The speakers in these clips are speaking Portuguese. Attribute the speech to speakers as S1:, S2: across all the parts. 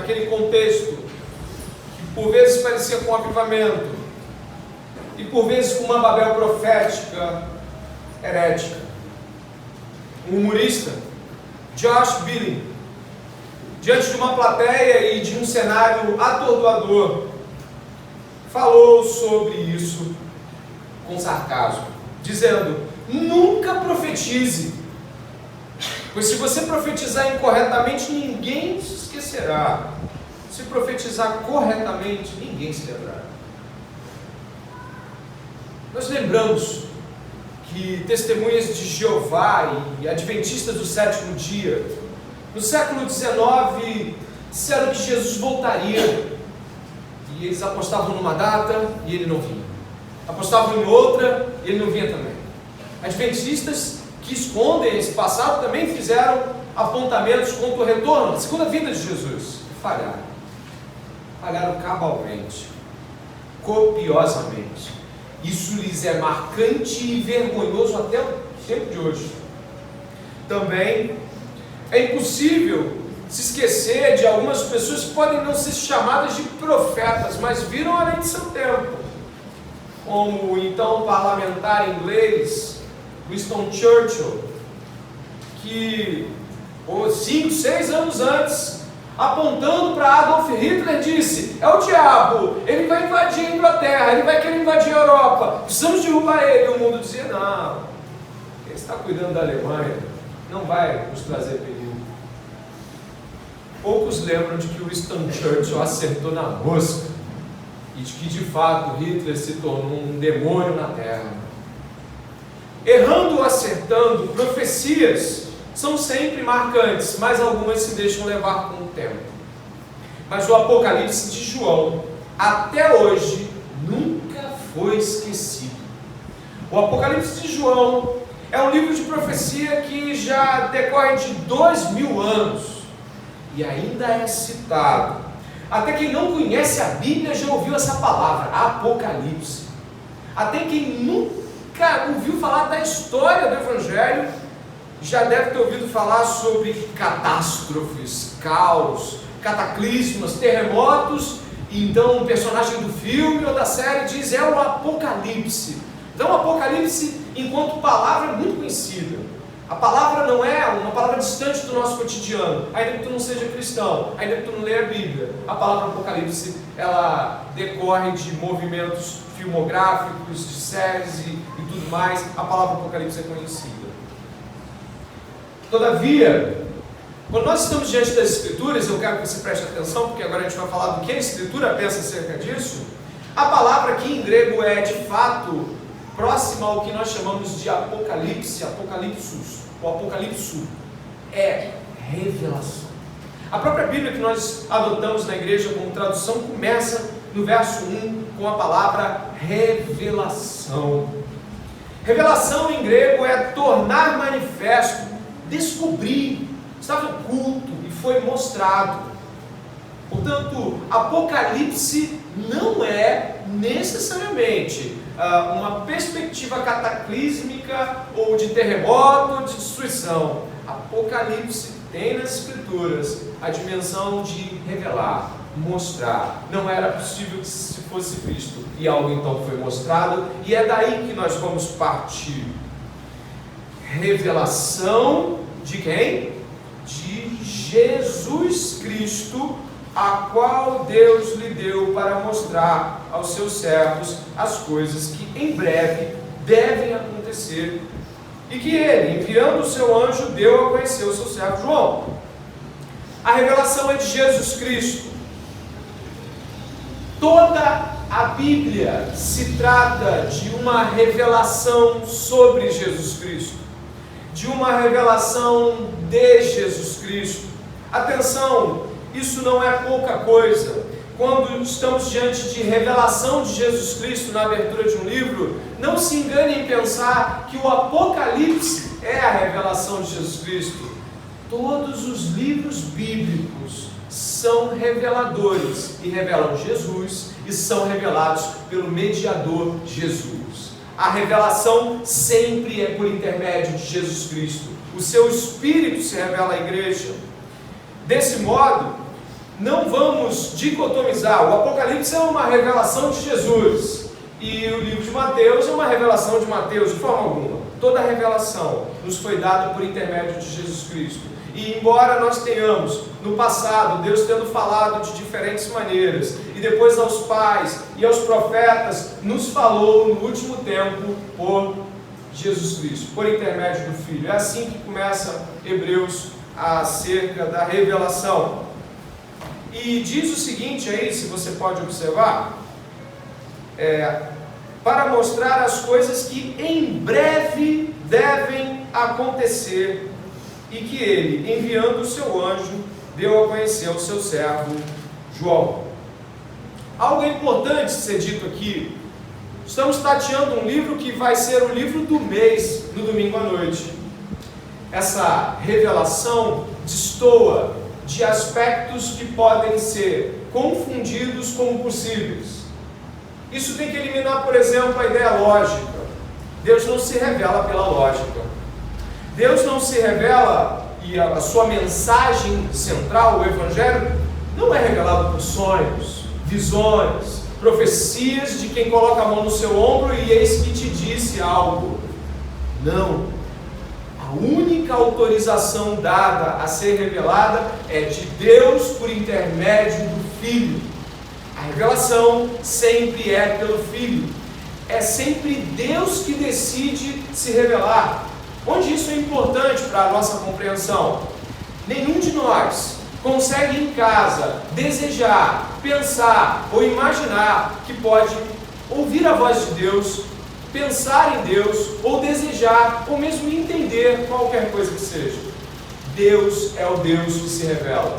S1: naquele contexto, que por vezes parecia com avivamento, e por vezes com uma Babel profética herética. Um humorista, Josh Billing, diante de uma plateia e de um cenário atordoador, falou sobre isso com sarcasmo, dizendo: nunca profetize, pois se você profetizar incorretamente, ninguém se esquecerá. Se profetizar corretamente, ninguém se lembrará. Nós lembramos que testemunhas de Jeová e adventistas do sétimo dia, no século XIX, disseram que Jesus voltaria, e eles apostavam numa data e ele não vinha, apostavam em outra e ele não vinha também. Adventistas que escondem esse passado também fizeram apontamentos contra o retorno, a segunda vinda de Jesus, e falharam cabalmente, copiosamente. Isso lhes é marcante e vergonhoso até o tempo de hoje. Também é impossível se esquecer de algumas pessoas que podem não ser chamadas de profetas, mas viram além de seu tempo, como o então parlamentar inglês Winston Churchill, que 5, 6 anos antes, apontando para Adolf Hitler, disse: é o diabo, ele vai invadir a Inglaterra, ele vai querer invadir a Europa, precisamos derrubar ele. E o mundo dizia: não, ele está cuidando da Alemanha, não vai nos trazer perigo. Poucos lembram de que o Winston Churchill acertou na mosca e de que de fato Hitler se tornou um demônio na terra. Errando ou acertando, profecias são sempre marcantes, mas algumas se deixam levar com o tempo. Mas o Apocalipse de João, até hoje, nunca foi esquecido. O Apocalipse de João é um livro de profecia que já decorre de 2000 anos e ainda é citado. Até quem não conhece a Bíblia já ouviu essa palavra, Apocalipse. Até quem nunca ouviu falar da história do Evangelho já deve ter ouvido falar sobre catástrofes, caos, cataclismas, terremotos. E então um personagem do filme ou da série diz: é o Apocalipse. Então o Apocalipse, enquanto palavra, é muito conhecida. A palavra não é uma palavra distante do nosso cotidiano, ainda que tu não seja cristão, ainda que tu não leia a Bíblia. A palavra Apocalipse, ela decorre de movimentos filmográficos, de séries e tudo mais. A palavra Apocalipse é conhecida. Todavia, quando nós estamos diante das Escrituras, eu quero que você preste atenção, porque agora a gente vai falar do que a Escritura pensa acerca disso. A palavra aqui em grego é de fato próxima ao que nós chamamos de Apocalipse, Apocalipsus. O Apocalipso é revelação. A própria Bíblia que nós adotamos na igreja como tradução começa no verso 1 com a palavra revelação. Revelação em grego é tornar manifesto, descobrir, estava oculto e foi mostrado. Portanto, Apocalipse não é necessariamente uma perspectiva cataclísmica ou de terremoto ou de destruição. Apocalipse tem nas Escrituras a dimensão de revelar, mostrar. Não era possível que se fosse visto e algo então foi mostrado, e é daí que nós vamos partir. Revelação de quem? De Jesus Cristo, a qual Deus lhe deu para mostrar aos seus servos as coisas que em breve devem acontecer, e que ele, enviando o seu anjo, deu a conhecer o seu servo João. A revelação é de Jesus Cristo. Toda a Bíblia se trata de uma revelação sobre Jesus Cristo, de uma revelação de Jesus Cristo. Atenção, isso não é pouca coisa. Quando estamos diante de revelação de Jesus Cristo na abertura de um livro, não se engane em pensar que o Apocalipse é a revelação de Jesus Cristo. Todos os livros bíblicos são reveladores e revelam Jesus e são revelados pelo mediador Jesus. A revelação sempre é por intermédio de Jesus Cristo. O seu Espírito se revela à igreja. Desse modo, não vamos dicotomizar. O Apocalipse é uma revelação de Jesus e o livro de Mateus é uma revelação de Mateus, de forma alguma. Toda a revelação nos foi dada por intermédio de Jesus Cristo. E embora nós tenhamos, no passado, Deus tendo falado de diferentes maneiras, e depois aos pais e aos profetas, nos falou no último tempo por Jesus Cristo, por intermédio do Filho. É assim que começa Hebreus acerca da revelação. E diz o seguinte aí, se você pode observar, para mostrar as coisas que em breve devem acontecer, e que ele, enviando o seu anjo, deu a conhecer ao seu servo João. Algo importante ser dito aqui. Estamos tateando um livro que vai ser o livro do mês, no domingo à noite. Essa revelação destoa de aspectos que podem ser confundidos como possíveis. Isso tem que eliminar, por exemplo, a ideia lógica. Deus não se revela pela lógica. Deus não se revela, e a sua mensagem central, o Evangelho, não é revelado por sonhos, visões, profecias de quem coloca a mão no seu ombro e eis que te disse algo. Não. A única autorização dada a ser revelada é de Deus por intermédio do Filho. A revelação sempre é pelo Filho. É sempre Deus que decide se revelar. Onde isso é importante para a nossa compreensão? Nenhum de nós consegue em casa desejar, pensar ou imaginar que pode ouvir a voz de Deus, pensar em Deus, ou desejar, ou mesmo entender qualquer coisa que seja. Deus é o Deus que se revela.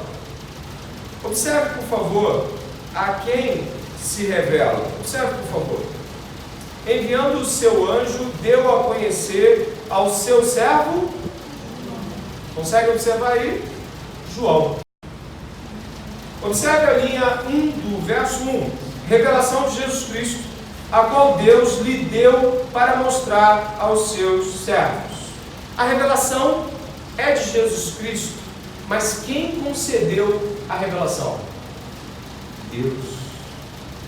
S1: Observe, por favor, a quem se revela. Observe, por favor. Enviando o seu anjo, deu a conhecer ao seu servo. Consegue observar aí? João. Observe a linha 1 do verso 1. Revelação de Jesus Cristo, a qual Deus lhe deu para mostrar aos seus servos. A revelação é de Jesus Cristo, mas quem concedeu a revelação? Deus.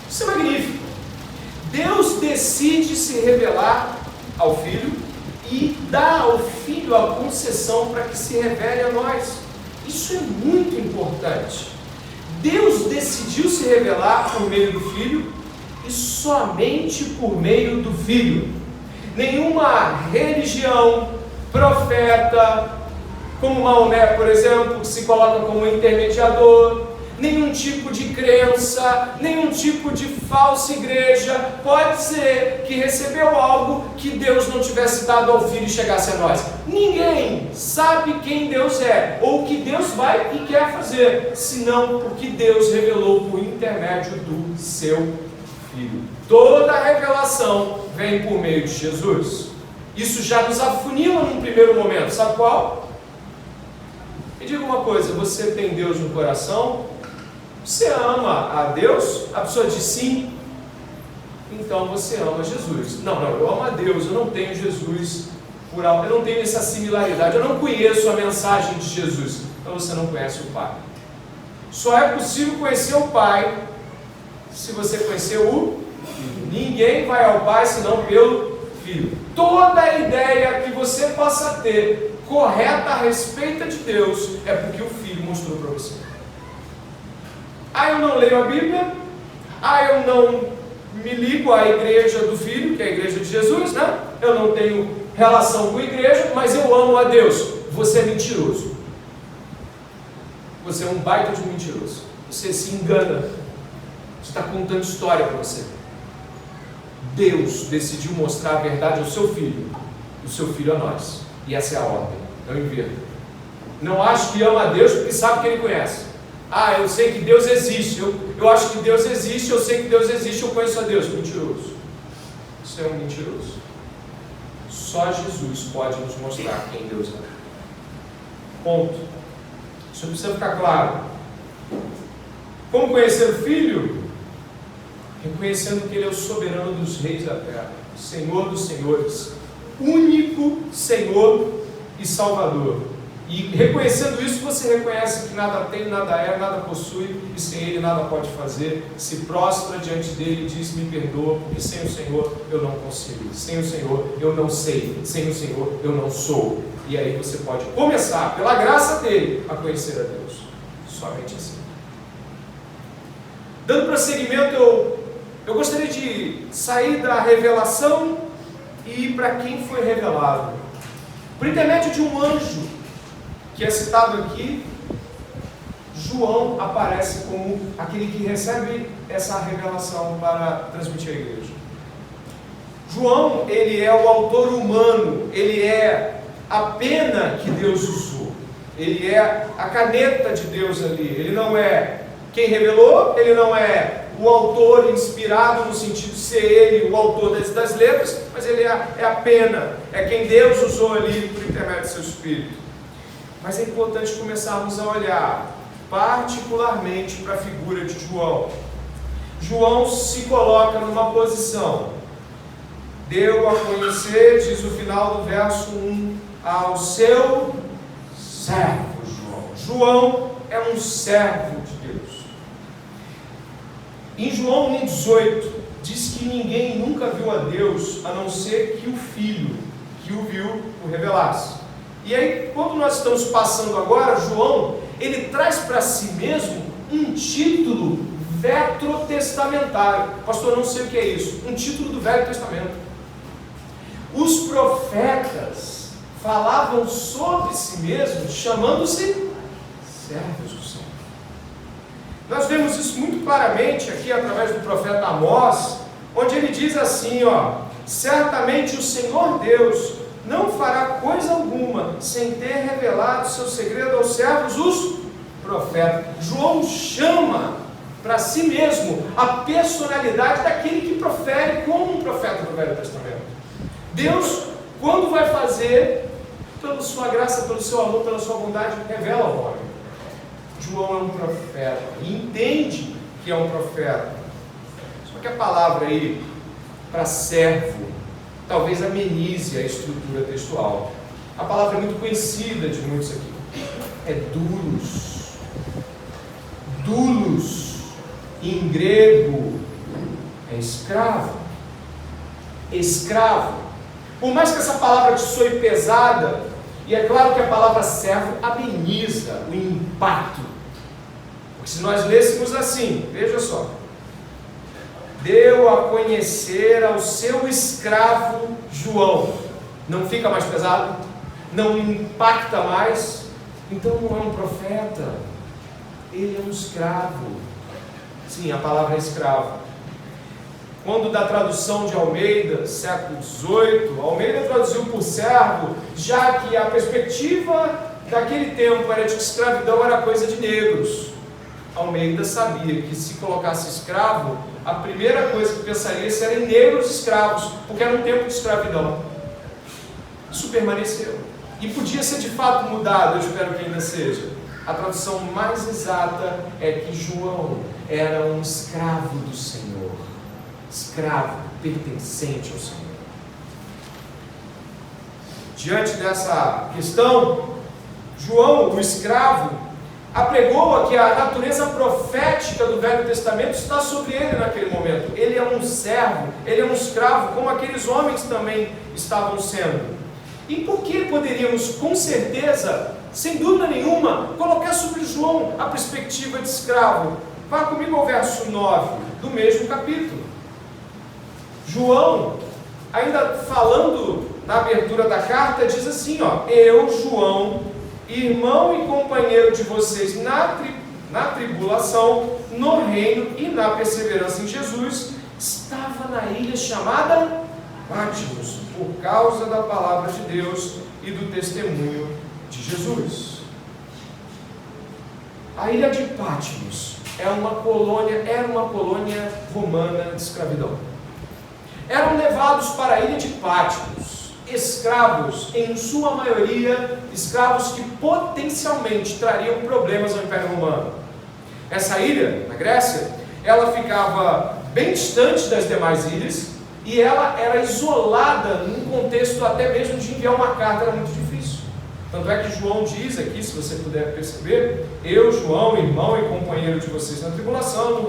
S1: Isso é magnífico. Deus decide se revelar ao Filho e dá ao Filho a concessão para que se revele a nós. Isso é muito importante. Deus decidiu se revelar por meio do Filho e somente por meio do Filho. Nenhuma religião, profeta, como Maomé, por exemplo, que se coloca como intermediador, nenhum tipo de crença, nenhum tipo de falsa igreja pode ser que recebeu algo que Deus não tivesse dado ao Filho e chegasse a nós. Ninguém sabe quem Deus é, ou o que Deus vai e quer fazer, senão porque Deus revelou por intermédio do seu Filho. Toda a revelação vem por meio de Jesus. Isso já nos afunila num primeiro momento, sabe qual? Me diga uma coisa, você tem Deus no coração? Você ama a Deus? A pessoa diz sim, então você ama Jesus. Não, eu amo a Deus, eu não tenho Jesus por algo, eu não tenho essa similaridade, eu não conheço a mensagem de Jesus. Então você não conhece o Pai. Só é possível conhecer o Pai se você conhecer o Filho. Ninguém vai ao Pai senão pelo Filho. Toda a ideia que você possa ter correta a respeito de Deus é porque o Filho mostrou para você. Eu não leio a Bíblia, eu não me ligo à igreja do Filho, que é a igreja de Jesus, né? Eu não tenho relação com a igreja, mas eu amo a Deus. Você é mentiroso. Você é um baita de mentiroso. Você se engana. Você está contando história para você. Deus decidiu mostrar a verdade ao seu Filho, o seu Filho a nós. E essa é a ordem. Não inverta. Não acho que ama a Deus porque sabe que Ele conhece. Eu sei que Deus existe, eu acho que Deus existe, eu sei que Deus existe, eu conheço a Deus. Mentiroso. Isso é um mentiroso. Só Jesus pode nos mostrar quem Deus é. Ponto. Isso precisa ficar claro. Como conhecer o Filho? Reconhecendo que Ele é o soberano dos reis da terra, Senhor dos senhores, único Senhor e Salvador. E reconhecendo isso, você reconhece que nada tem, nada é, nada possui, e sem Ele nada pode fazer. Se prostra diante dele e diz: me perdoa, porque sem o Senhor eu não consigo, sem o Senhor eu não sei, sem o Senhor eu não sou. E aí você pode começar, pela graça dele, a conhecer a Deus. Somente assim. Dando prosseguimento, eu gostaria de sair da revelação e ir para quem foi revelado. Por intermédio de um anjo, que é citado aqui, João aparece como aquele que recebe essa revelação para transmitir à igreja. João, ele é o autor humano, ele é a pena que Deus usou, ele é a caneta de Deus ali, ele não é quem revelou, ele não é o autor inspirado no sentido de ser ele o autor das letras, mas ele é a pena, é quem Deus usou ali por intermédio do seu Espírito. Mas é importante começarmos a olhar particularmente para a figura de João. João se coloca numa posição, deu a conhecer, diz o final do verso 1, ao seu servo João. João é um servo de Deus. Em João 1,18 diz que ninguém nunca viu a Deus, a não ser que o Filho, que o viu, o revelasse. E aí, quando nós estamos passando agora, João, ele traz para si mesmo um título vetrotestamentário. Pastor, não sei o que é isso. Um título do Velho Testamento. Os profetas falavam sobre si mesmos, chamando-se servos do Senhor. Nós vemos isso muito claramente aqui através do profeta Amós, onde ele diz assim, certamente o Senhor Deus não fará coisa alguma sem ter revelado seu segredo aos servos, os profetas. João chama para si mesmo a personalidade daquele que profere como um profeta do Velho Testamento. Deus, quando vai fazer, pela sua graça, pelo seu amor, pela sua bondade, revela ao homem. João é um profeta e entende que é um profeta. Só que a palavra aí para servo talvez amenize a estrutura textual. A palavra é muito conhecida de muitos aqui. É doulos. Doulos, em grego, é escravo. Escravo. Por mais que essa palavra te soe pesada, e é claro que a palavra servo ameniza o impacto. Porque se nós lêssemos assim, veja só, deu a conhecer ao seu escravo João, não fica mais pesado? Não impacta mais? Então não é um profeta, ele é um escravo. Sim, a palavra é escravo. Quando da tradução de Almeida, século XVIII, Almeida traduziu por servo, já que a perspectiva daquele tempo era de que escravidão era coisa de negros. Almeida sabia que se colocasse escravo, a primeira coisa que pensaria seria em negros escravos, porque era um tempo de escravidão. Isso permaneceu. E podia ser de fato mudado, eu espero que ainda seja. A tradução mais exata é que João era um escravo do Senhor. Escravo, pertencente ao Senhor. Diante dessa questão, João, o escravo, apregou que a natureza profética do Velho Testamento está sobre ele naquele momento. Ele é um servo, ele é um escravo, como aqueles homens também estavam sendo. E por que poderíamos, com certeza, sem dúvida nenhuma, colocar sobre João a perspectiva de escravo? Vá comigo ao verso 9 do mesmo capítulo. João, ainda falando na abertura da carta, diz assim, eu, João, irmão e companheiro de vocês na tribulação, no reino e na perseverança em Jesus, estava na ilha chamada Patmos, por causa da palavra de Deus e do testemunho de Jesus. A ilha de Patmos era uma colônia romana de escravidão. Eram levados para a ilha de Patmos escravos, em sua maioria, escravos que potencialmente trariam problemas ao Império Romano. Essa ilha, na Grécia, ela ficava bem distante das demais ilhas e ela era isolada num contexto até mesmo de enviar uma carta, era muito difícil. Tanto é que João diz aqui, se você puder perceber, eu, João, irmão e companheiro de vocês na tribulação, no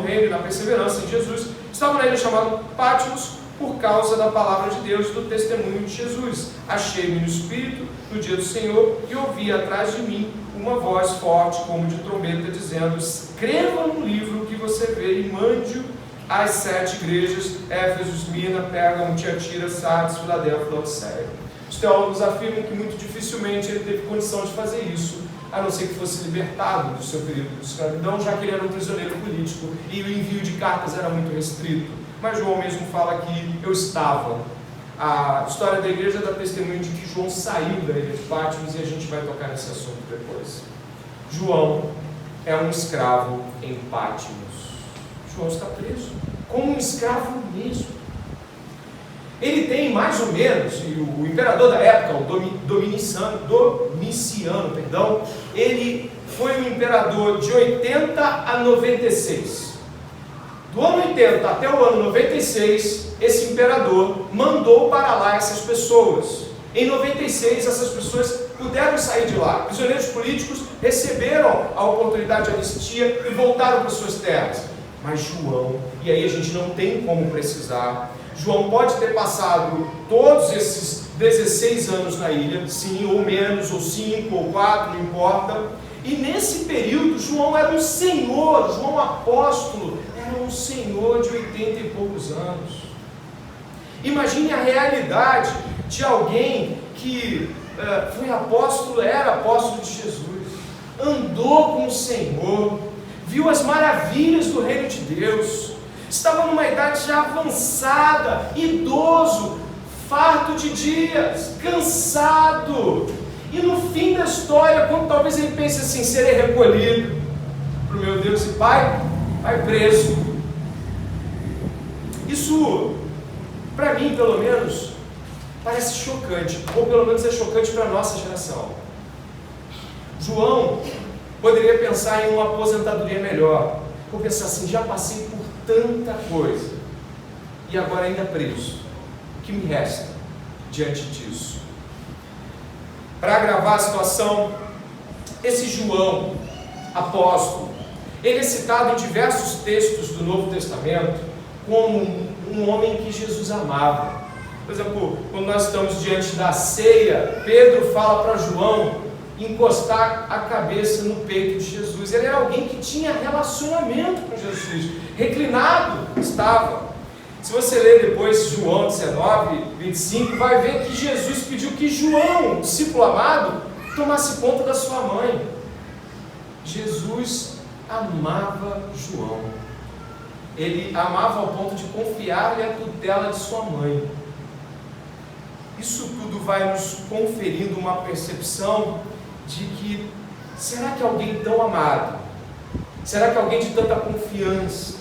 S1: reino e na perseverança em Jesus, estava na ilha chamada Patmos por causa da palavra de Deus e do testemunho de Jesus. Achei-me no Espírito no dia do Senhor e ouvi atrás de mim uma voz forte como de trombeta dizendo: escreva no livro que você vê e mande-o às 7 igrejas: Éfeso, Esmirna, Pérgamo, Tiatira, Sardes, Filadélfia e Laodiceia. Os teólogos afirmam que muito dificilmente ele teve condição de fazer isso, a não ser que fosse libertado do seu período de escravidão, já que ele era um prisioneiro político e o envio de cartas era muito restrito. Mas João mesmo fala que eu estava. A história da igreja dá testemunho de que João saiu da ilha de Patmos e a gente vai tocar nesse assunto depois. João é um escravo em Patmos. João está preso, como um escravo mesmo. Ele tem mais ou menos, e o imperador da época, o Domiciano, ele foi um imperador de 80 a 96. Do ano 80 até o ano 96, esse imperador mandou para lá essas pessoas. Em 96, essas pessoas puderam sair de lá. Prisioneiros políticos receberam a oportunidade de anistia e voltaram para suas terras. Mas João, e aí a gente não tem como precisar, João pode ter passado todos esses 16 anos na ilha, sim, ou menos, ou 5, ou 4, não importa. E nesse período, João era um senhor, João apóstolo, era um senhor de 80 e poucos anos. Imagine a realidade de alguém que foi apóstolo, era apóstolo de Jesus, andou com o Senhor, viu as maravilhas do reino de Deus, estava numa idade já avançada, idoso, farto de dias, cansado, e no fim da história, quando talvez ele pense assim, serei recolhido para o meu Deus e Pai, vai preso. Isso, para mim pelo menos, parece chocante, ou pelo menos é chocante para a nossa geração. João poderia pensar em uma aposentadoria melhor, ou pensar assim, já passei por tanta coisa, e agora ainda preso, o que me resta diante disso? Para agravar a situação, esse João, apóstolo, ele é citado em diversos textos do Novo Testamento como um homem que Jesus amava. Por exemplo, quando nós estamos diante da ceia, Pedro fala para João encostar a cabeça no peito de Jesus. Ele era alguém que tinha relacionamento com Jesus, reclinado estava. Se você ler depois João 19, 25, vai ver que Jesus pediu que João, discípulo amado, tomasse conta da sua mãe. Jesus amava João. Ele amava ao ponto de confiar-lhe a tutela de sua mãe. Isso tudo vai nos conferindo uma percepção de que, será que alguém tão amado, será que alguém de tanta confiança,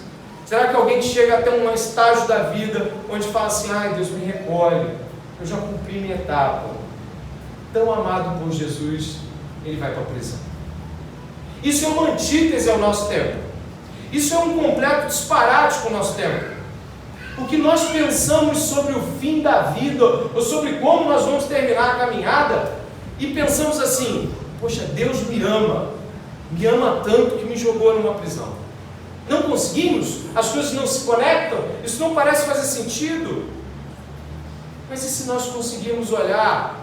S1: será que alguém que chega até um estágio da vida onde fala assim, ai Deus, me recolhe, eu já cumpri minha etapa, tão amado por Jesus, ele vai para a prisão? Isso é uma antítese ao nosso tempo, isso é um completo disparate com o nosso tempo. O que nós pensamos sobre o fim da vida, ou sobre como nós vamos terminar a caminhada, e pensamos assim, poxa, Deus me ama tanto que me jogou numa prisão. Não conseguimos? As coisas não se conectam? Isso não parece fazer sentido? Mas e se nós conseguirmos olhar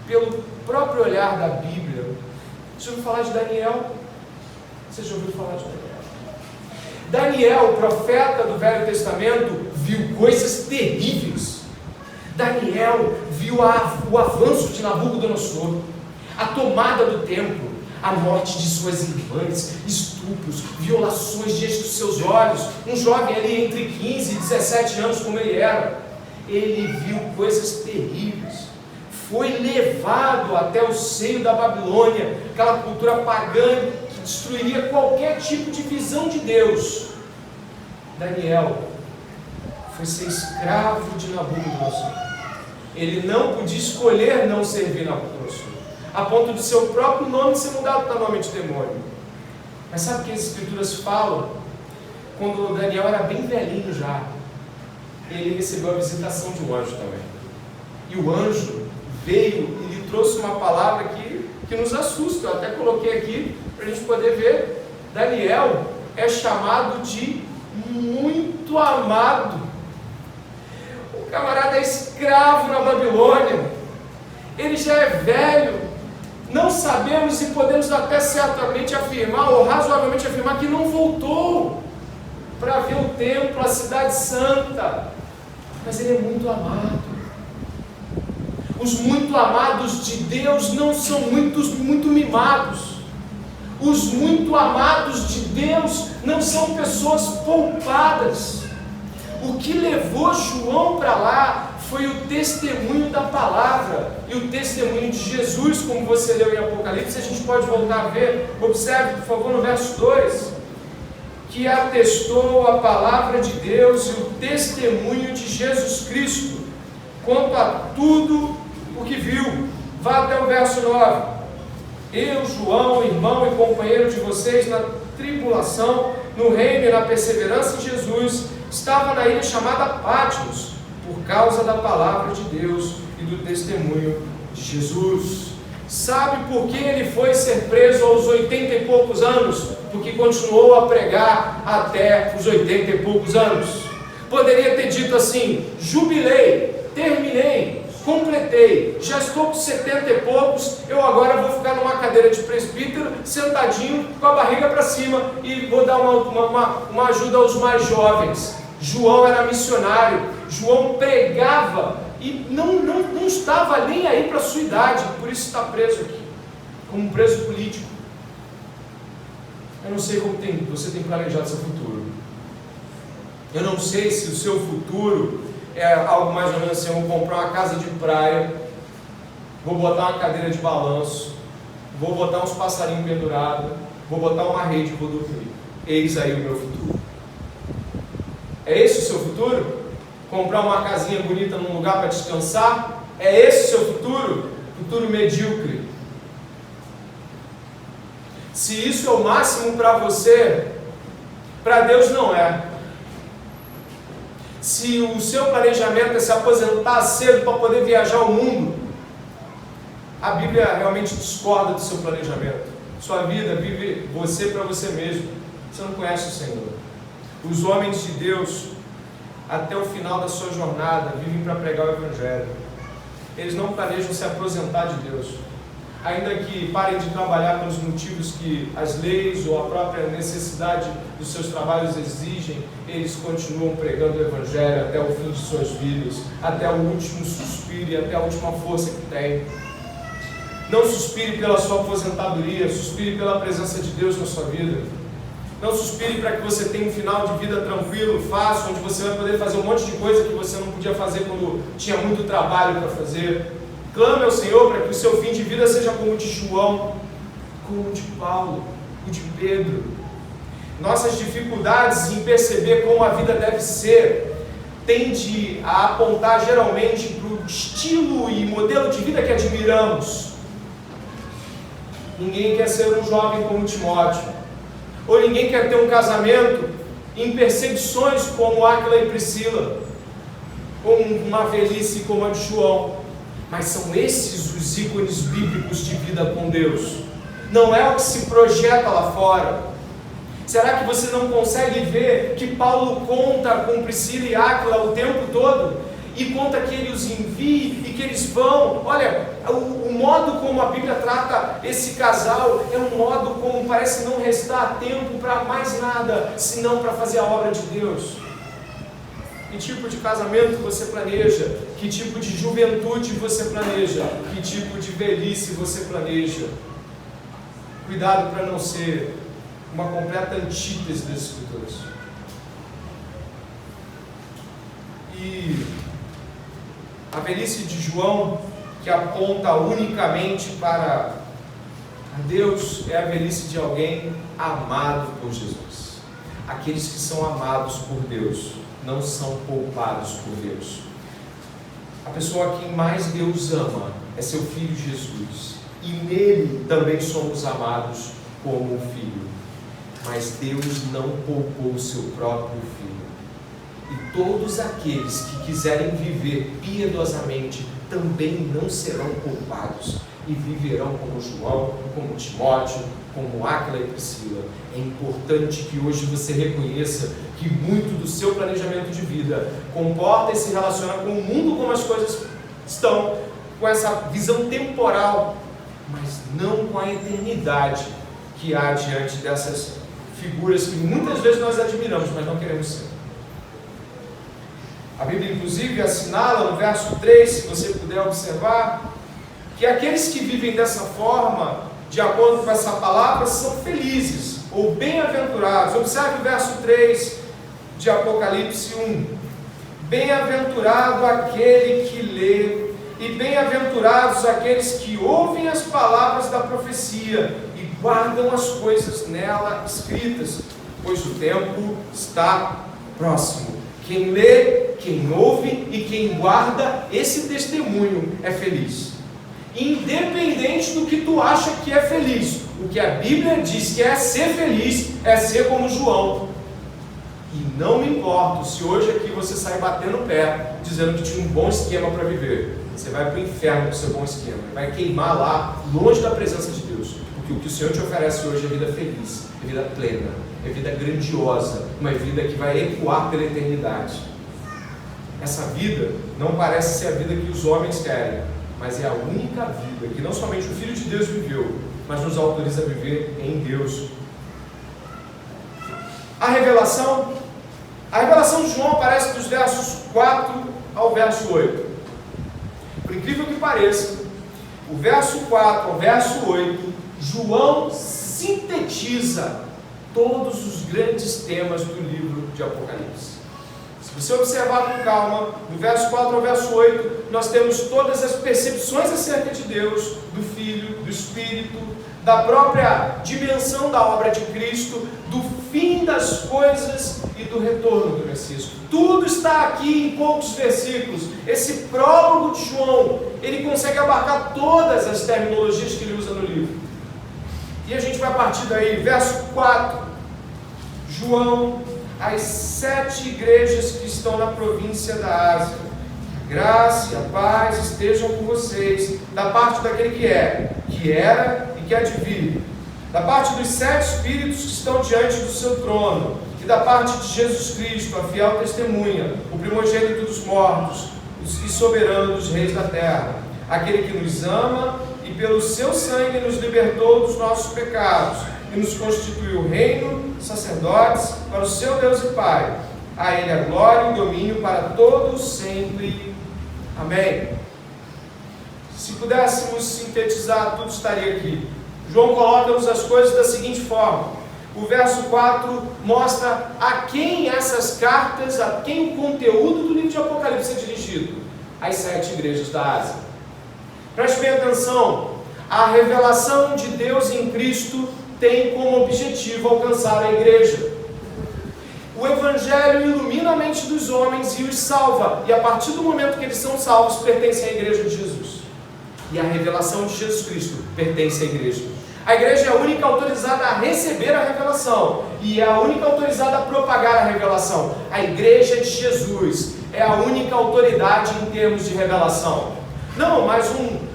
S1: pelo próprio olhar da Bíblia? Você já ouviu falar de Daniel? Você já ouviu falar de Daniel? Daniel, o profeta do Velho Testamento, viu coisas terríveis. Daniel viu o avanço de Nabucodonosor, a tomada do templo, a morte de suas irmãs, estupros, violações diante dos seus olhos. Um jovem ali entre 15 e 17 anos, como ele era, ele viu coisas terríveis. Foi levado até o seio da Babilônia, aquela cultura pagã que destruiria qualquer tipo de visão de Deus. Daniel foi ser escravo de Nabucodonosor. Ele não podia escolher não servir Nabucodonosor, a ponto de seu próprio nome ser mudado para nome de demônio. Mas sabe o que as escrituras falam? Quando Daniel era bem velhinho já, ele recebeu a visitação de um anjo também. E o anjo veio e lhe trouxe uma palavra que nos assusta. Eu até coloquei aqui para a gente poder ver. Daniel é chamado de muito amado. O camarada é escravo na Babilônia, ele já é velho. Não sabemos e podemos até certamente afirmar, ou razoavelmente afirmar, que não voltou para ver o templo, a cidade santa. Mas ele é muito amado. Os muito amados de Deus não são muito mimados. Os muito amados de Deus não são pessoas poupadas. O que levou João para lá foi o testemunho da palavra e o testemunho de Jesus, como você leu em Apocalipse. A gente pode voltar a ver. Observe, por favor, no verso 2, que atestou a palavra de Deus e o testemunho de Jesus Cristo quanto a tudo o que viu. Vá até o verso 9. Eu, João, irmão e companheiro de vocês na tribulação, no reino e na perseverança em Jesus, estava na ilha chamada Patmos, por causa da palavra de Deus e do testemunho de Jesus. Sabe por que ele foi ser preso aos 80 e poucos anos? Porque continuou a pregar até os 80 e poucos anos. Poderia ter dito assim: jubilei, terminei, completei, já estou com 70 e poucos, eu agora vou ficar numa cadeira de presbítero, sentadinho, com a barriga para cima, e vou dar uma ajuda aos mais jovens. João era missionário, João pregava e não estava nem aí para a sua idade, por isso está preso aqui, como preso político. Eu não sei como você tem planejado seu futuro. Eu não sei se o seu futuro é algo mais ou menos assim: eu vou comprar uma casa de praia, vou botar uma cadeira de balanço, vou botar uns passarinhos pendurados, vou botar uma rede e vou dormir. Eis aí o meu futuro. É esse o seu futuro? Comprar uma casinha bonita num lugar para descansar? É esse o seu futuro? Futuro medíocre. Se isso é o máximo para você, para Deus não é. Se o seu planejamento é se aposentar cedo para poder viajar o mundo, a Bíblia realmente discorda do seu planejamento. Sua vida vive você para você mesmo. Você não conhece o Senhor. Os homens de Deus, até o final da sua jornada, vivem para pregar o Evangelho. Eles não planejam se aposentar de Deus. Ainda que parem de trabalhar pelos motivos que as leis ou a própria necessidade dos seus trabalhos exigem, eles continuam pregando o Evangelho até o fim de suas vidas, até o último suspiro e até a última força que tem. Não suspire pela sua aposentadoria, suspire pela presença de Deus na sua vida. Não suspire para que você tenha um final de vida tranquilo, fácil, onde você vai poder fazer um monte de coisa que você não podia fazer quando tinha muito trabalho para fazer. Clame ao Senhor para que o seu fim de vida seja como o de João, como o de Paulo, o de Pedro. Nossas dificuldades em perceber como a vida deve ser tende a apontar geralmente para o estilo e modelo de vida que admiramos. Ninguém quer ser um jovem como Timóteo, ou ninguém quer ter um casamento em perseguições como Áquila e Priscila, ou uma velhice como a de João. Mas são esses os ícones bíblicos de vida com Deus. Não é o que se projeta lá fora. Será que você não consegue ver que Paulo conta com Priscila e Áquila o tempo todo? E conta que ele os envia e que eles vão. Olha, o modo como a Bíblia trata esse casal é um modo como parece não restar tempo para mais nada, senão para fazer a obra de Deus. Que tipo de casamento você planeja? Que tipo de juventude você planeja? Que tipo de velhice você planeja? Cuidado para não ser uma completa antítese das Escrituras. E a velhice de João, que aponta unicamente para a Deus, é a velhice de alguém amado por Jesus. Aqueles que são amados por Deus não são poupados por Deus. A pessoa a quem mais Deus ama é seu Filho Jesus, e nele também somos amados como um filho. Mas Deus não poupou o seu próprio Filho, e todos aqueles que quiserem viver piedosamente também não serão poupados e viverão como João, como Timóteo, como Áquila e Priscila. É importante que hoje você reconheça que muito do seu planejamento de vida comporta e se relaciona com o mundo como as coisas estão, com essa visão temporal, mas não com a eternidade que há diante dessas figuras que muitas vezes nós admiramos, mas não queremos ser. A Bíblia, inclusive, assinala no verso 3, se você puder observar, que aqueles que vivem dessa forma, de acordo com essa palavra, são felizes ou bem-aventurados. Observe o verso 3 de Apocalipse 1. Bem-aventurado aquele que lê, e bem-aventurados aqueles que ouvem as palavras da profecia e guardam as coisas nela escritas, pois o tempo está próximo. Quem lê, quem ouve e quem guarda esse testemunho é feliz. Independente do que tu acha que é feliz, o que a Bíblia diz que é ser feliz, é ser como João. E não me importa se hoje aqui você sai batendo o pé, dizendo que tinha um bom esquema para viver. Você vai para o inferno com o seu bom esquema, vai queimar lá, longe da presença de Deus. Porque o que o Senhor te oferece hoje é vida feliz, é vida plena, é vida grandiosa, uma vida que vai ecoar pela eternidade. Essa vida não parece ser a vida que os homens querem, mas é a única vida que não somente o Filho de Deus viveu, mas nos autoriza a viver em Deus. A revelação de João aparece dos versos 4 ao verso 8. Por incrível que pareça, o verso 4 ao verso 8, João sintetiza todos os grandes temas do livro de Apocalipse. Se você observar com calma, do verso 4 ao verso 8, nós temos todas as percepções acerca de Deus, do Filho, do Espírito, da própria dimensão da obra de Cristo, do fim das coisas e do retorno do Messias. Tudo está aqui em poucos versículos. Esse prólogo de João, ele consegue abarcar todas as terminologias que ele usa no livro. E a gente vai partir daí, verso 4. João, as 7 igrejas que estão na província da Ásia. A graça e a paz estejam com vocês, da parte daquele que é, que era e que há de vir, da parte dos 7 Espíritos que estão diante do seu trono, e da parte de Jesus Cristo, a fiel testemunha, o primogênito dos mortos e soberano dos reis da terra, aquele que nos ama e pelo seu sangue nos libertou dos nossos pecados e nos constituiu reino, sacerdotes para o seu Deus e Pai. A Ele a glória e o domínio para todos sempre. Amém. Se pudéssemos sintetizar, tudo estaria aqui. João coloca-nos as coisas da seguinte forma. O verso 4 mostra a quem essas cartas, a quem o conteúdo do livro de Apocalipse é dirigido. Às 7 igrejas da Ásia. Preste bem atenção. A revelação de Deus em Cristo tem como objetivo alcançar a igreja. O Evangelho ilumina a mente dos homens e os salva. E a partir do momento que eles são salvos, pertencem à igreja de Jesus. E a revelação de Jesus Cristo pertence à igreja. A igreja é a única autorizada a receber a revelação. E é a única autorizada a propagar a revelação. A igreja de Jesus é a única autoridade em termos de revelação. Não, mas o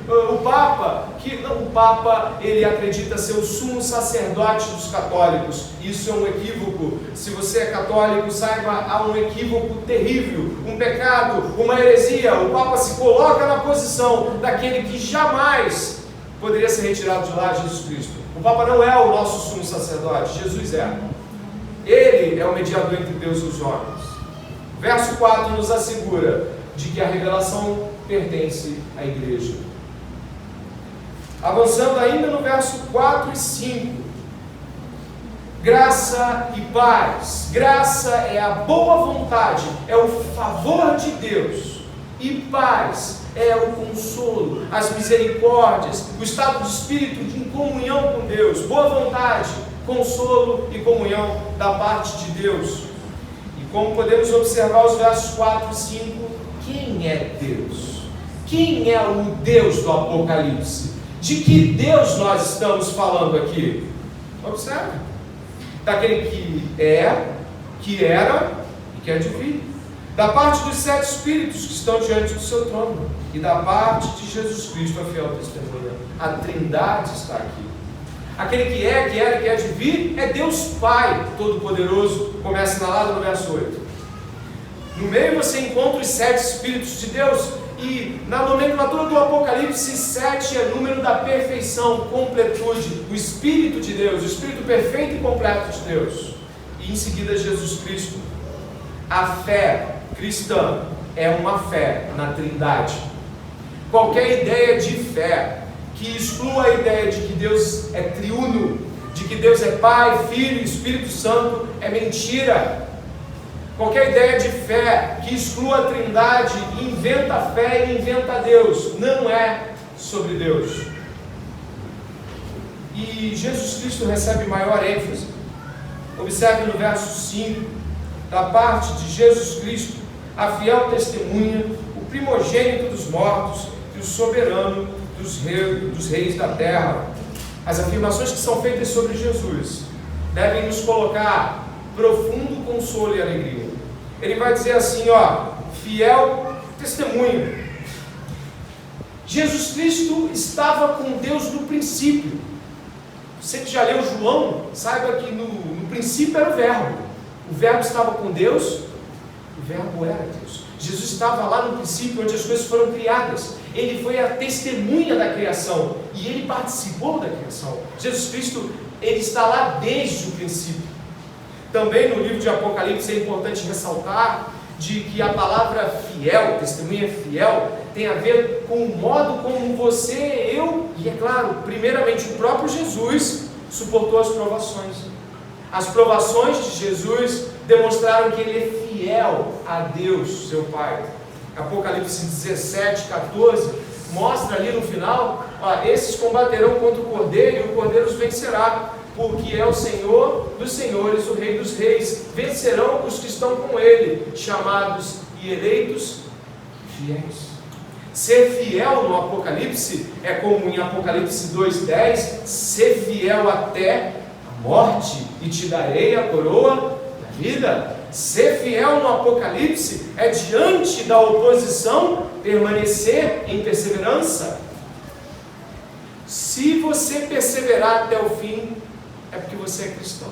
S1: Papa, ele acredita ser o sumo sacerdote dos católicos. Isso é um equívoco. Se você é católico, saiba, há um equívoco terrível, um pecado, uma heresia. O Papa se coloca na posição daquele que jamais poderia ser retirado de lá, Jesus Cristo. O Papa não é o nosso sumo sacerdote, Jesus é. Ele é o mediador entre Deus e os homens. Verso 4 nos assegura de que a revelação pertence à igreja. Avançando ainda no verso 4 e 5. Graça e paz. Graça é a boa vontade, é o favor de Deus. E paz é o consolo, as misericórdias, o estado de espírito em comunhão com Deus. Boa vontade, consolo e comunhão da parte de Deus. E como podemos observar os versos 4 e 5, quem é Deus? Quem é o Deus do Apocalipse? De que Deus nós estamos falando aqui? Observe. Daquele que é, que era e que há de vir. da parte dos 7 Espíritos que estão diante do seu trono, e da parte de Jesus Cristo, a fiel testemunha. A Trindade está aqui. Aquele que é, que era e que há de vir é Deus Pai Todo-Poderoso, como é assinalado no verso 8. No meio você encontra os 7 Espíritos de Deus, e na nomenclatura do Apocalipse, 7 é número da perfeição, completude, o Espírito de Deus, o Espírito perfeito e completo de Deus. E em seguida Jesus Cristo. A fé cristã é uma fé na Trindade. Qualquer ideia de fé que exclua a ideia de que Deus é triuno, de que Deus é Pai, Filho e Espírito Santo, é mentira. Qualquer ideia de fé que exclua a Trindade, inventa a fé e inventa Deus, não é sobre Deus. E Jesus Cristo recebe maior ênfase. Observe no verso 5, da parte de Jesus Cristo, a fiel testemunha, o primogênito dos mortos e o soberano dos reis da terra. As afirmações que são feitas sobre Jesus devem nos colocar profundo consolo e alegria. Ele vai dizer assim, fiel testemunho. Jesus Cristo estava com Deus no princípio. Você que já leu João, saiba que no princípio era o Verbo estava com Deus, o Verbo era Deus. Jesus estava lá no princípio, onde as coisas foram criadas. Ele foi a testemunha da criação, e ele participou da criação. Jesus Cristo, ele está lá desde o princípio. Também no livro de Apocalipse é importante ressaltar de que a palavra fiel, testemunha fiel, tem a ver com o modo como você, eu e, é claro, primeiramente o próprio Jesus suportou as provações. As provações de Jesus demonstraram que ele é fiel a Deus, seu Pai. Apocalipse 17, 14, mostra ali no final, esses combaterão contra o Cordeiro, e o Cordeiro os vencerá, porque é o Senhor dos senhores, o Rei dos reis. Vencerão os que estão com ele, chamados e eleitos fiéis. Ser fiel no Apocalipse é como em Apocalipse 2,10, ser fiel até a morte, e te darei a coroa da vida. Ser fiel no Apocalipse é, diante da oposição, permanecer em perseverança. Se você perseverar até o fim, é porque você é cristão.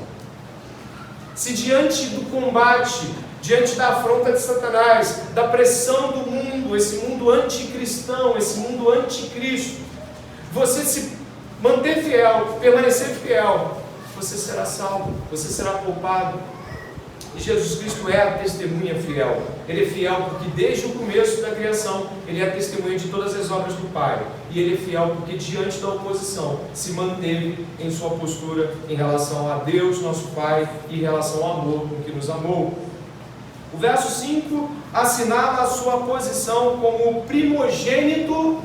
S1: Se diante do combate, diante da afronta de Satanás, da pressão do mundo, esse mundo anticristão, esse mundo anticristo, você se manter fiel, permanecer fiel, você será salvo, você será poupado. E Jesus Cristo é a testemunha fiel. Ele é fiel porque desde o começo da criação, ele é a testemunha de todas as obras do Pai. E ele é fiel porque diante da oposição, se manteve em sua postura em relação a Deus, nosso Pai, e em relação ao amor com que nos amou. O verso 5 assinala a sua posição como o primogênito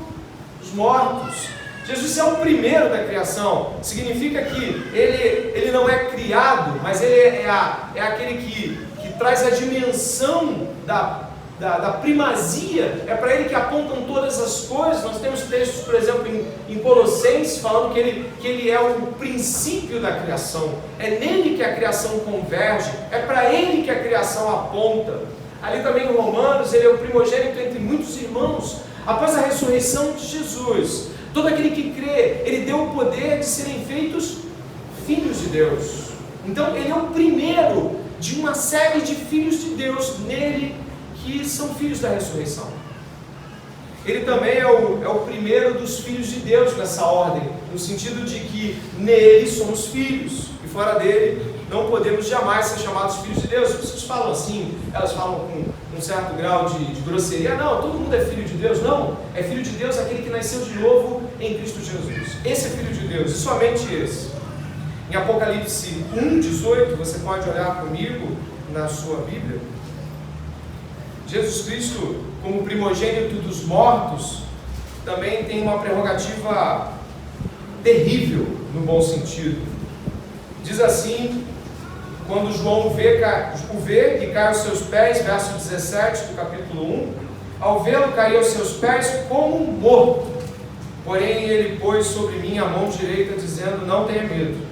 S1: dos mortos. Jesus é o primeiro da criação. Significa que ele não é criado, mas ele é aquele que traz a dimensão da primazia. É para ele que apontam todas as coisas. Nós temos textos, por exemplo, em Colossenses, falando que ele é o princípio da criação. É nele que a criação converge. É para ele que a criação aponta. Ali também em Romanos, ele é o primogênito entre muitos irmãos. Após a ressurreição de Jesus, todo aquele que crê, ele deu o poder de serem feitos filhos de Deus. Então ele é o primeiro de uma série de filhos de Deus nele, que são filhos da ressurreição. Ele também é o primeiro dos filhos de Deus nessa ordem, no sentido de que nele somos filhos, e fora dele não podemos jamais ser chamados filhos de Deus. As pessoas falam assim, elas falam com um certo grau de grosseria: não, todo mundo é filho de Deus. Não, é filho de Deus aquele que nasceu de novo em Cristo Jesus. Esse é filho de Deus, e somente esse. Em Apocalipse 1,18, você pode olhar comigo na sua Bíblia. Jesus Cristo, como primogênito dos mortos, também tem uma prerrogativa terrível, no bom sentido. Diz assim, quando João o vê e cai aos seus pés, verso 17 do capítulo 1, ao vê-lo cair aos seus pés como um morto, porém ele pôs sobre mim a mão direita, dizendo: não tenha medo,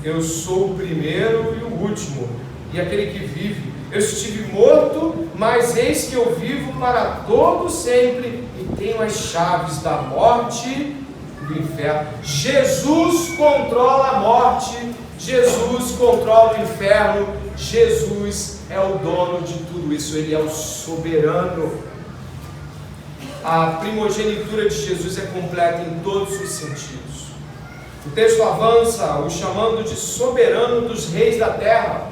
S1: eu sou o primeiro e o último, e aquele que vive, Eu estive morto, mas eis que eu vivo para todo sempre e tenho as chaves da morte e do inferno. Jesus controla a morte, Jesus controla o inferno, Jesus é o dono de tudo isso, Ele é o soberano. A primogenitura de Jesus é completa em todos os sentidos. O texto avança, o chamando de soberano dos reis da terra.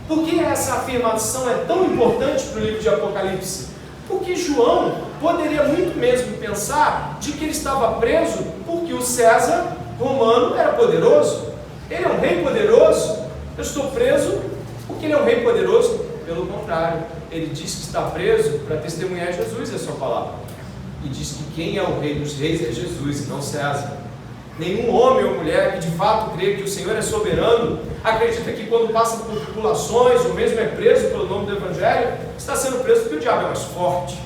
S1: Por que essa afirmação é tão importante para o livro de Apocalipse? Porque João poderia muito mesmo pensar de que ele estava preso porque o César romano era poderoso. Ele é um rei poderoso. Eu estou preso porque ele é um rei poderoso. Pelo contrário, ele diz que está preso para testemunhar Jesus e a sua palavra. E diz que quem é o rei dos reis é Jesus e não César. Nenhum homem ou mulher que de fato crê que o Senhor é soberano, acredita que quando passa por tribulações, ou mesmo é preso pelo nome do Evangelho, está sendo preso porque o diabo é mais forte.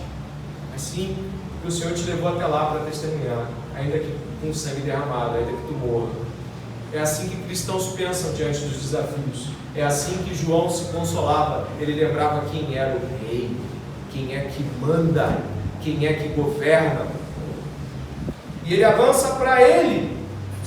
S1: Mas sim, que o Senhor te levou até lá para testemunhar, ainda que com sangue derramado, ainda que tu morra. É assim que cristãos pensam diante dos desafios. É assim que João se consolava. Ele lembrava quem era o rei, quem é que manda, quem é que governa. E ele avança para ele.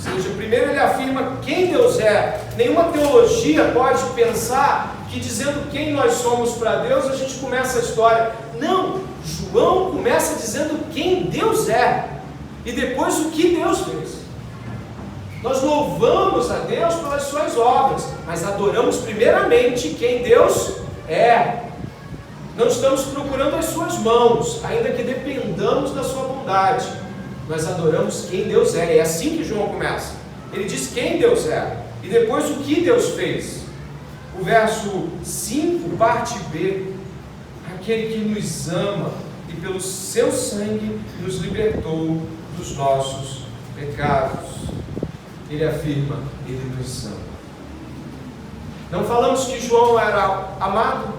S1: Ou seja, primeiro ele afirma quem Deus é. Nenhuma teologia pode pensar que dizendo quem nós somos para Deus, a gente começa a história. Não, João começa dizendo quem Deus é. E depois o que Deus fez. Nós louvamos a Deus pelas suas obras, mas adoramos primeiramente quem Deus é. Não estamos procurando as suas mãos, ainda que dependamos da sua bondade. Nós adoramos quem Deus é. É assim que João começa. Ele diz quem Deus é e depois o que Deus fez. O verso 5, parte B: aquele que nos ama e pelo seu sangue nos libertou dos nossos pecados. Ele afirma, ele nos ama. Não falamos que João era amado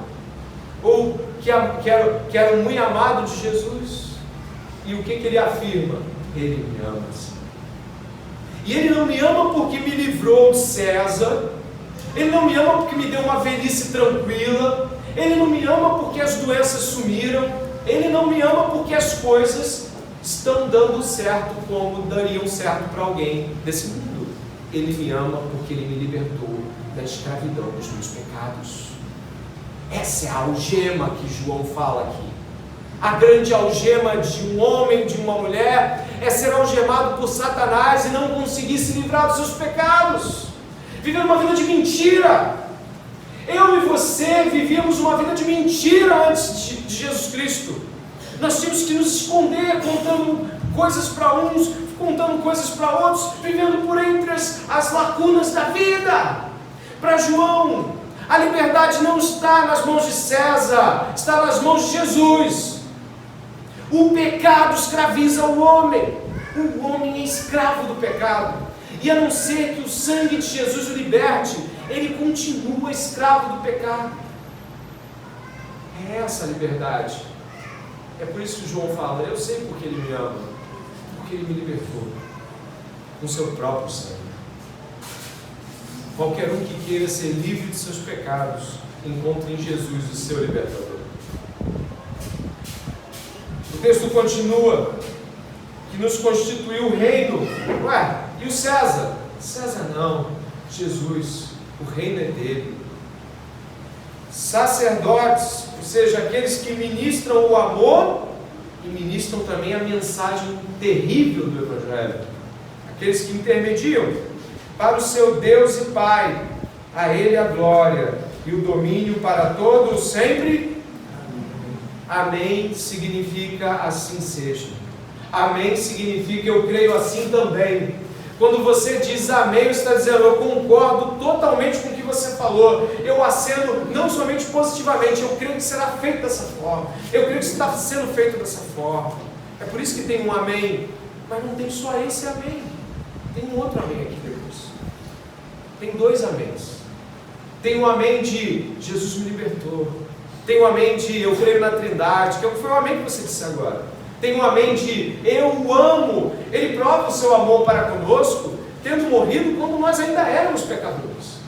S1: ou que era muito amado de Jesus. E o que ele afirma? Ele me ama, sim. E ele não me ama porque me livrou de César. Ele não me ama porque me deu uma velhice tranquila. Ele não me ama porque as doenças sumiram. Ele não me ama porque as coisas estão dando certo como dariam certo para alguém desse mundo. Ele me ama porque ele me libertou da escravidão dos meus pecados. Essa é a algema que João fala aqui. A grande algema de um homem, de uma mulher, é ser algemado por Satanás e não conseguir se livrar dos seus pecados. Viver uma vida de mentira. Eu e você vivíamos uma vida de mentira antes de Jesus Cristo. Nós tínhamos que nos esconder, contando coisas para uns, contando coisas para outros, vivendo por entre as lacunas da vida. Para João, a liberdade não está nas mãos de César, está nas mãos de Jesus. O pecado escraviza o homem. O homem é escravo do pecado. E a não ser que o sangue de Jesus o liberte, ele continua escravo do pecado. É essa a liberdade. É por isso que João fala, eu sei porque ele me ama, porque ele me libertou com seu próprio sangue. Qualquer um que queira ser livre de seus pecados, encontre em Jesus o seu libertador. O texto continua, que nos constituiu o reino. Ué, e o César? César não, Jesus, o reino é dele. Sacerdotes, ou seja, aqueles que ministram o amor e ministram também a mensagem terrível do Evangelho. Aqueles que intermediam para o seu Deus e Pai, a Ele a glória e o domínio para todos sempre. Amém significa assim seja. Amém significa eu creio assim também. Quando você diz amém, você está dizendo eu concordo totalmente com o que você falou. Eu aceno não somente positivamente, eu creio que será feito dessa forma. Eu creio que está sendo feito dessa forma. É por isso que tem um amém, mas não tem só esse amém. Tem um outro amém aqui depois. Tem dois améns. Tem um amém de Jesus me libertou. Tem um amém de eu creio na Trindade, que foi o amém que você disse agora. Tem um amém de eu o amo. Ele prova o seu amor para conosco, tendo morrido quando nós ainda éramos pecadores.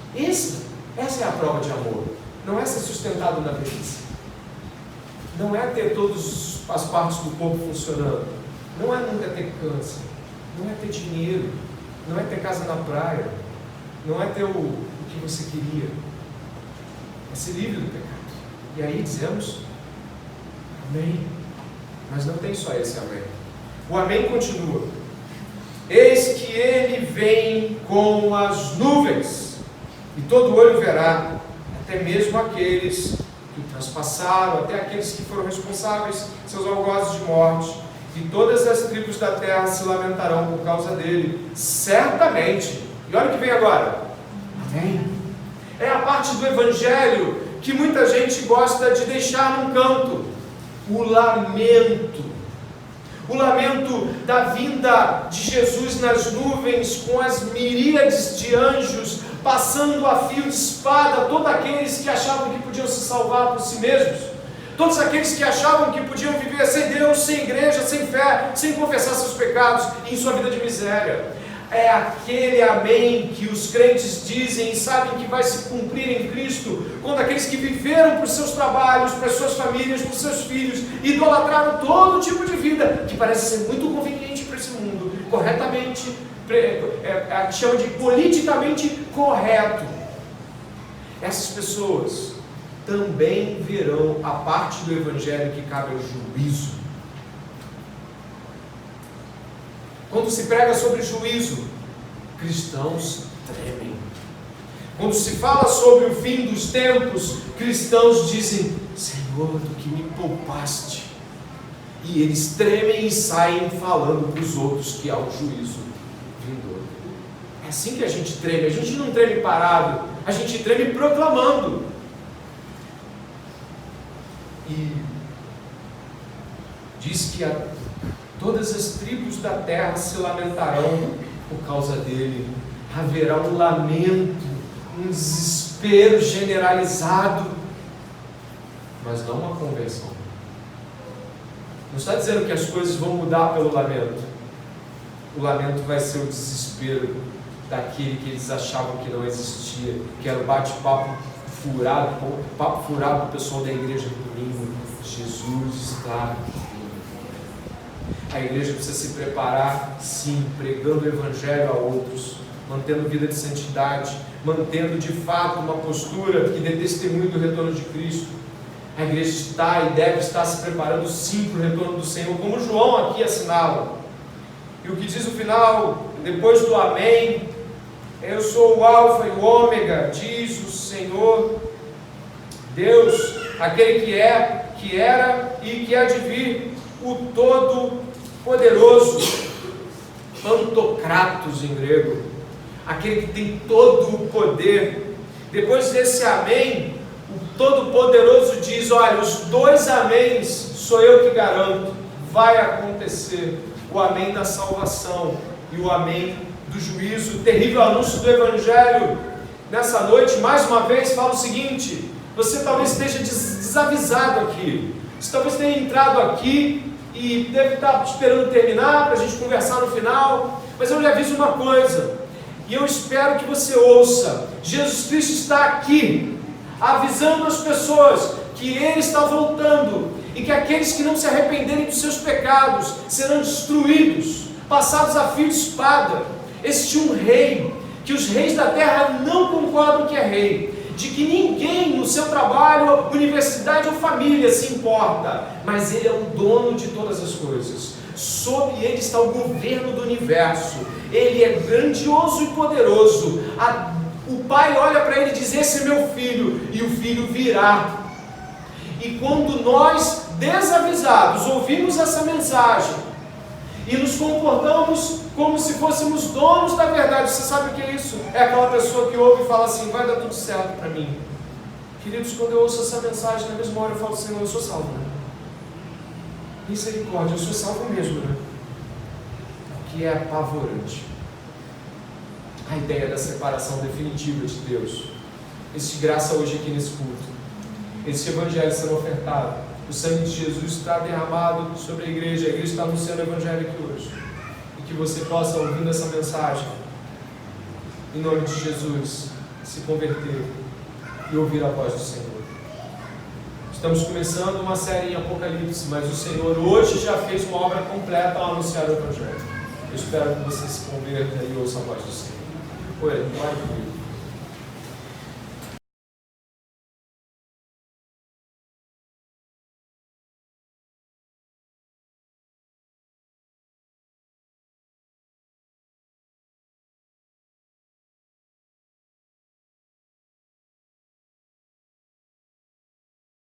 S1: Essa é a prova de amor. não é ser sustentado na velhice, não é ter todas as partes do corpo funcionando, não é nunca ter câncer, não é ter dinheiro, não é ter casa na praia, não é ter o que você queria, é ser livre do pecado. E aí dizemos amém. Mas não tem só esse amém. O amém continua: eis que ele vem com as nuvens, e todo olho verá, até mesmo aqueles que o transpassaram, até aqueles que foram responsáveis, seus algozes de morte, e todas as tribos da terra se lamentarão por causa dele, certamente. E olha o que vem agora: amém. É a parte do evangelho que muita gente gosta de deixar num canto: o lamento. O lamento da vinda de Jesus nas nuvens, com as miríades de anjos passando a fio de espada todos aqueles que achavam que podiam se salvar por si mesmos, todos aqueles que achavam que podiam viver sem Deus, sem igreja, sem fé, sem confessar seus pecados e em sua vida de miséria. É aquele amém que os crentes dizem e sabem que vai se cumprir em Cristo, quando aqueles que viveram por seus trabalhos, para suas famílias, por seus filhos, idolatraram todo tipo de vida, que parece ser muito conveniente para esse mundo, corretamente, chama de politicamente correto. Essas pessoas também verão a parte do Evangelho que cabe ao juízo. Quando se prega sobre juízo, cristãos tremem. Quando se fala sobre o fim dos tempos, cristãos dizem: Senhor, do que me poupaste. E eles tremem e saem falando para os outros que há um juízo vindouro. É assim que a gente treme. A gente não treme parado, a gente treme proclamando. E diz que todas as tribos da terra se lamentarão por causa dele. Haverá um lamento, um desespero generalizado, mas não uma conversão. Não está dizendo que as coisas vão mudar pelo lamento. O lamento vai ser o desespero daquele que eles achavam que não existia, que era o bate-papo furado, o papo furado do pessoal da igreja do domingo. Jesus está vindo. A igreja precisa se preparar, sim, pregando o evangelho a outros, mantendo vida de santidade, mantendo de fato uma postura que dê testemunho do retorno de Cristo. A igreja está e deve estar se preparando sim para o retorno do Senhor, como João aqui assinala. E o que diz o final, depois do amém: eu sou o alfa e o ômega, diz o Senhor Deus, aquele que é, que era e que há de vir, o Todo-Poderoso, Pantocratos em grego, aquele que tem todo o poder. Depois desse amém, o Todo-Poderoso diz: olha, os dois améns sou eu que garanto, vai acontecer o amém da salvação e o amém do juízo. O terrível anúncio do Evangelho nessa noite, mais uma vez, fala o seguinte: você talvez esteja desavisado aqui, você talvez tenha entrado aqui e deve estar esperando terminar para a gente conversar no final, mas eu lhe aviso uma coisa, e eu espero que você ouça: Jesus Cristo está aqui, avisando as pessoas que Ele está voltando, e que aqueles que não se arrependerem dos seus pecados serão destruídos, passados a fio de espada. Existe um rei, que os reis da terra não concordam que é rei, de que ninguém no seu trabalho, universidade ou família se importa, mas Ele é o dono de todas as coisas. Sob Ele está o governo do universo. Ele é grandioso e poderoso. O pai olha para ele e diz: esse é meu filho, e o filho virá. E quando nós, desavisados, ouvimos essa mensagem e nos comportamos como se fôssemos donos da verdade, você sabe o que é isso? É aquela pessoa que ouve e fala assim: vai dar tudo certo para mim. Queridos, quando eu ouço essa mensagem, na mesma hora eu falo: Senhor, eu sou salvo, né? Misericórdia, eu sou salvo mesmo, né? O que é apavorante. A ideia da separação definitiva de Deus. Existe graça hoje aqui nesse culto. Esse evangelho sendo ofertado. O sangue de Jesus está derramado sobre a igreja está anunciando o evangelho aqui hoje. E que você possa, ouvindo essa mensagem, em nome de Jesus, se converter e ouvir a voz do Senhor. Estamos começando uma série em Apocalipse, mas o Senhor hoje já fez uma obra completa ao anunciar o Evangelho. Eu espero que você se converta e ouça a voz do Senhor. Oi, glória a Deus.